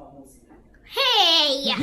Hey!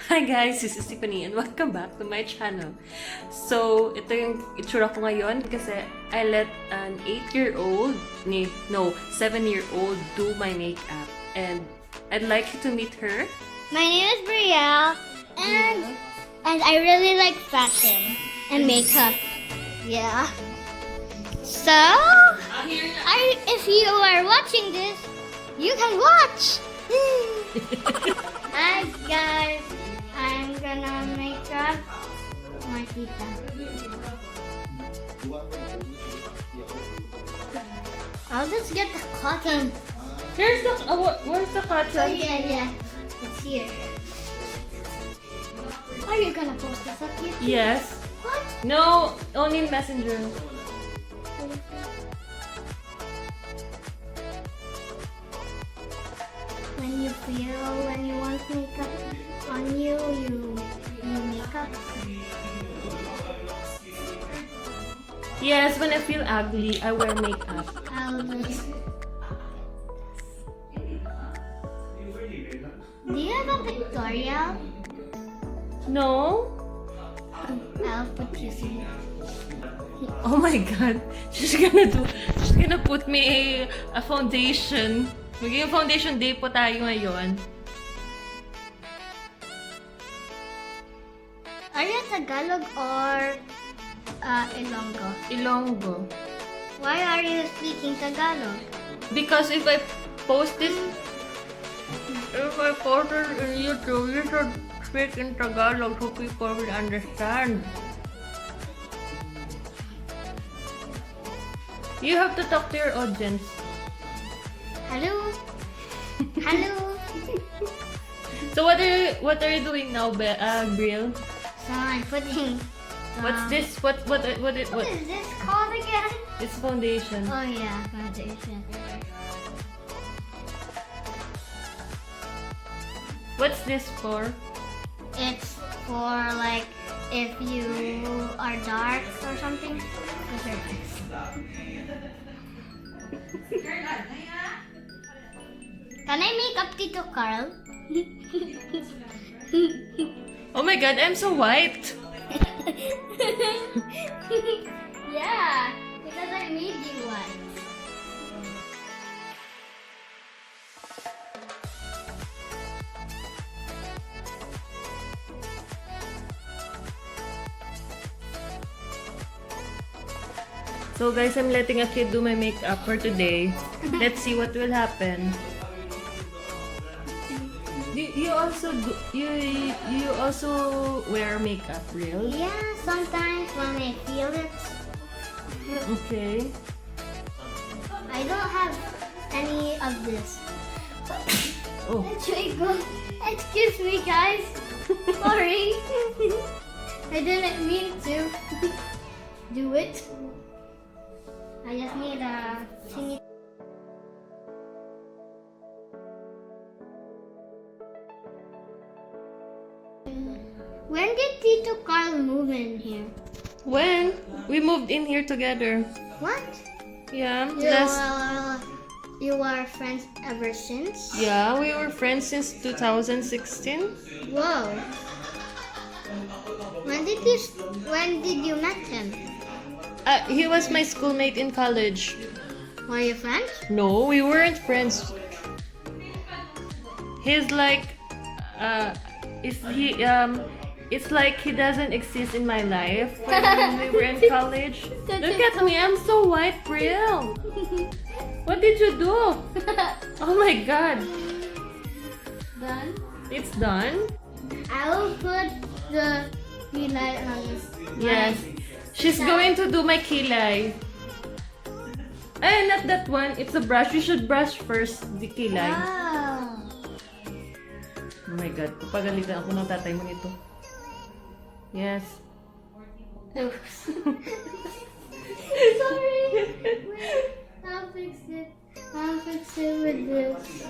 Hi guys, this is Tiffany and welcome back to my channel. So, ito yung itsura ko ngayon kasi I let an 8-year-old, no, 7-year-old do my makeup. And I'd like you to meet her. My name is Brielle, and I really like fashion and makeup. Yeah. So, if you are watching this, you can watch. Hi guys, I'm gonna make up my tita. I'll just get the cotton. Here's the, where's the Oh cotton? yeah, it's here. Are you gonna post this up YouTube? Yes. What? No, only in Messenger. When you feel when you want makeup on you, you make up. Yes, when I feel ugly, I wear makeup. I'll just. Do you have a pictorial? No? I'll put you some. Oh my god. She's gonna put me a foundation. Magiging foundation day po tayo ngayon. Are you Tagalog or Ilonggo? Ilonggo. Why are you speaking Tagalog? Because if I post it in YouTube, you should speak in Tagalog so people will understand. You have to talk to your audience. Hello? Hello? So what are you doing now, Brielle? So I'm putting. What's this? What What is this called again? It's foundation. Oh yeah, foundation. What's this for? It's for like if you are dark or something. Those are nice. Can I make up Tito Carl? Oh my god, I'm so white. Yeah, because I made you one. So guys, I'm letting a kid do my makeup for today. Let's see what will happen. You also wear makeup, real? Yeah, sometimes when I feel it. Okay. I don't have any of this. Oh. Excuse me, guys. Sorry. I didn't mean to do it. I just need a teeny. When did Tito Carl move in here? When we moved in here together. What? Yeah. You are friends ever since? Yeah, we were friends since 2016. Whoa. When did you met him? He was my schoolmate in college. Were you friends? No, we weren't friends. He's like, it's like he doesn't exist in my life when we were in college. Look at me, I'm so white, Brielle. What did you do? Oh my god. Done? It's done? I will put the light on this. Yes. She's going to do my kilay. Eh, not that one. It's a brush. You should brush first the kilay. Wow. Oh my god. Papagalitan ako ng tatay mo nito. Yes. Oops. Sorry. Wait, I'll fix it. I'll fix it with this.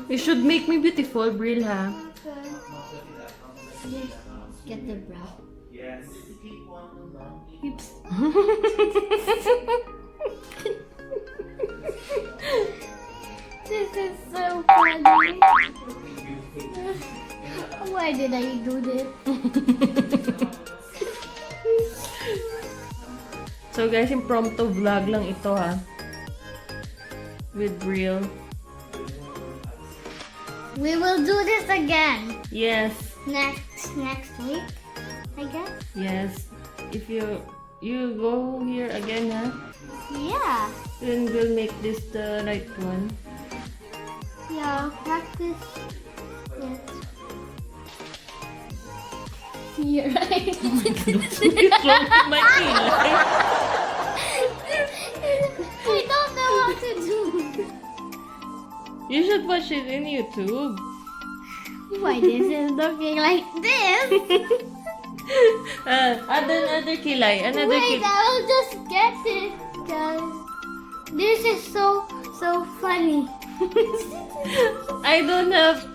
You should make me beautiful, Brielle, ha? Okay. Get the brow. Oops. This is so funny. Why did I do this? So guys, impromptu vlog lang ito, ha? With Brielle. We will do this again Yes. next week, I guess. Yes. If you go here again, ha? Yeah. Then we'll make this the right one. Yeah, practice. Yes. You're right. What's wrong with my kilay? I don't know how to do. You should watch it in YouTube. Why this is looking like this? Another kilay. Another Wait, kilay. I'll just get it, guys. This is so funny. I don't have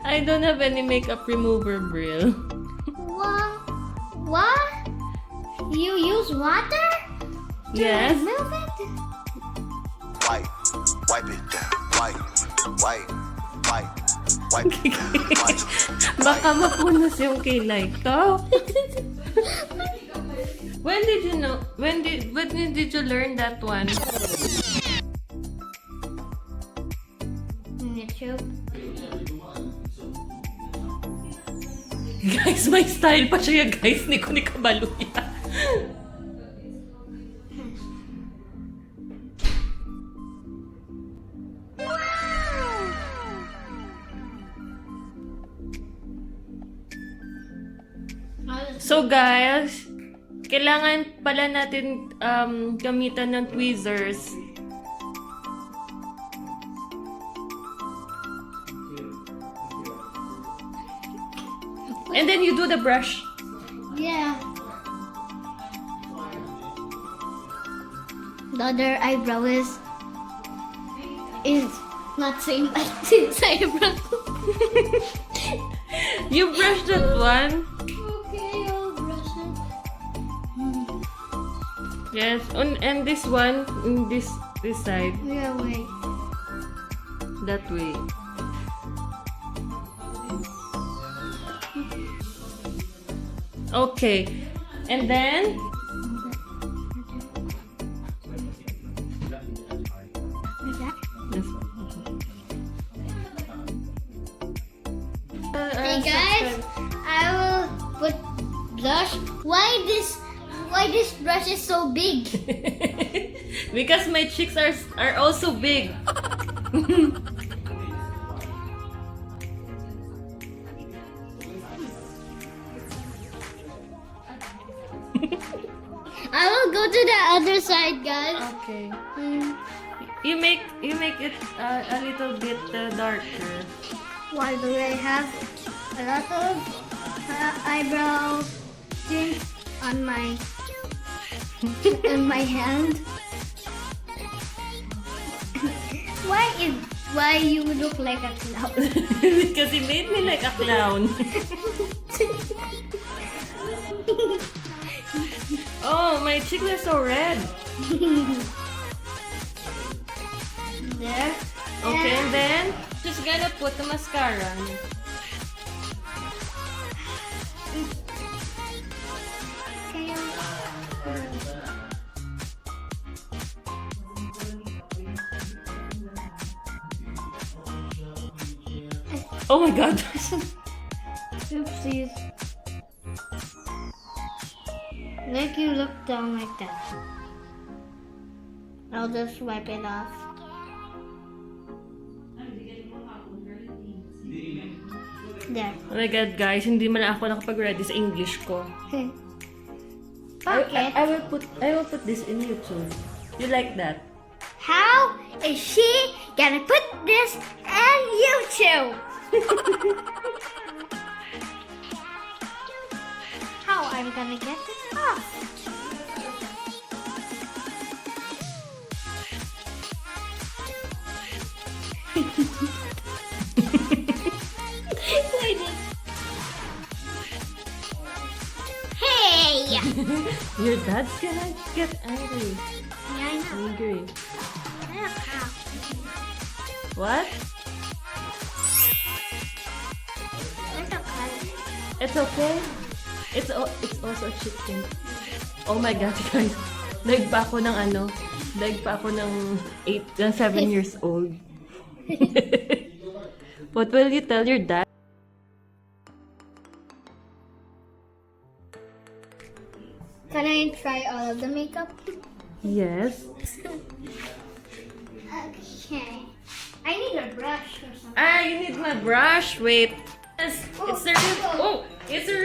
I don't have any makeup remover, Brielle. What? You use water to Yes. remove it? Wipe it down. Wipe it down. Baka mapunas yung kilay ko. When did you know? When did you learn that one? YouTube. Guys, may style pa siya, guys. Ni ko ni kabaluya. So guys, kailangan pala natin gamitan ng tweezers. And then you do the brush. Yeah. The other eyebrow is not same as this eyebrow. You brush that one. Okay, I'll brush it. Yes, and this one, this side, Yeah, wait. that way. Okay, and then Like that. yes. Hey guys, I will put blush. Why this brush is so big? Because my cheeks are also big. I will go to the other side, guys. Okay. Mm, You make it a little bit darker. Why do I have a lot of eyebrow things on my hand? Why you look like a clown? Because he made me like a clown. Oh, my cheeks are so red. There. Okay, and then just gonna put the mascara. Can you? Oh my god. Oopsies. Make you look down like that. I'll just wipe it off. There. Oh my god, guys, hindi man ako nakapag-ready sa English ko. Okay. I will put this in YouTube. You like that? How is she gonna put this on YouTube? How I'm gonna get this off? Hey! Your dad's gonna get angry. Yeah, I know. Angry. Ow. What? It's okay. It's okay? It's also a chicken. Oh my God, guys. Daig pa ako ng 7 years old. What will you tell your dad? Can I try all of the makeup? Yes. Okay. I need a brush or something. Ah, you need my brush. Wait. Yes, it's a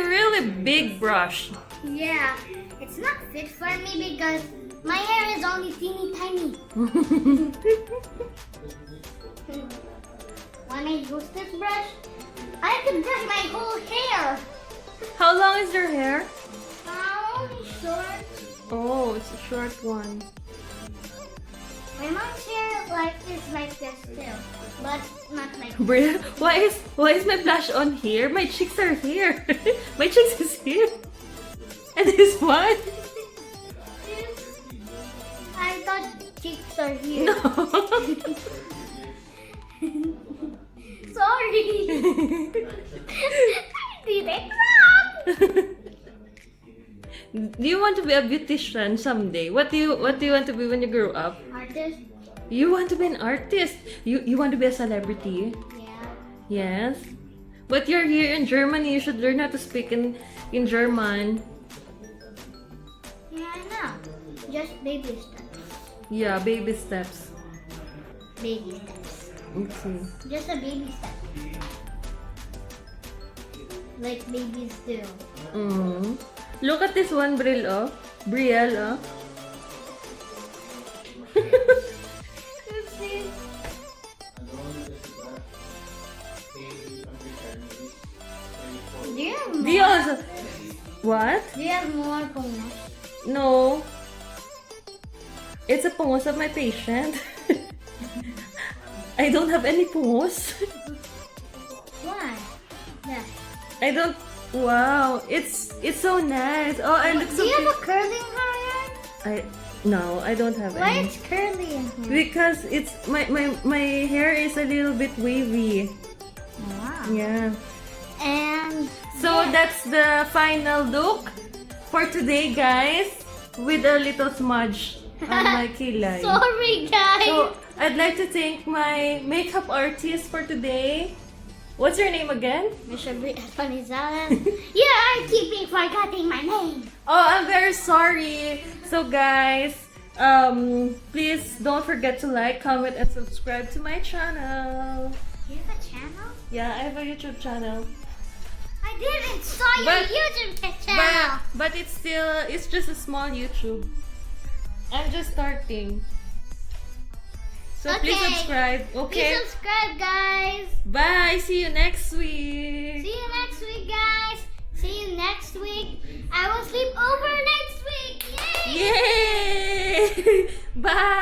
really big brush. Yeah. It's not fit for me because my hair is only teeny tiny. When I use this brush, I can brush my whole hair. How long is your hair? Only short. Oh, it's a short one. My mom's hair is like this too, but not like Brielle, why is my blush on here? My cheeks are here. My cheeks is here. And this one? I thought cheeks are here. No. Sorry. I did it wrong. Do you want to be a beautician someday? What do you want to be when you grow up? Artist? You want to be an artist. You want to be a celebrity? Yeah. Yes. But you're here in Germany. You should learn how to speak in German. Yeah, I know. Just baby steps. Yeah, baby steps. Baby steps. Okay. Just a baby step. Like babies do. Mm. Look at this one, Brielle. Brielle. Do you have more? Do you also... What? Do you have more pungos? No. It's a pungos of my patient. I don't have any pungos. Why? Yeah. I don't... Wow. It's so nice. Oh, I look so Do you have cute. a curling hair? No, I don't have Why any. it's curly in here? Because it's my hair is a little bit wavy. Wow. Yeah. And So that's the final look for today, guys. With a little smudge on my kilay. sorry guys. So I'd like to thank my makeup artist for today. What's your name again? Mr. Panizales. Yeah, I keep forgetting my name. Oh, I'm very sorry. So guys, please don't forget to like, comment, and subscribe to my channel. You have a channel? Yeah, I have a YouTube channel. I didn't saw your But- YouTube channel. But it's just a small YouTube. I'm just starting. So please Okay. subscribe. Okay. Please subscribe, guys. Bye. See you next week. See you next week, guys. See you next week. I will sleep over next week. Yay! Yay! Bye.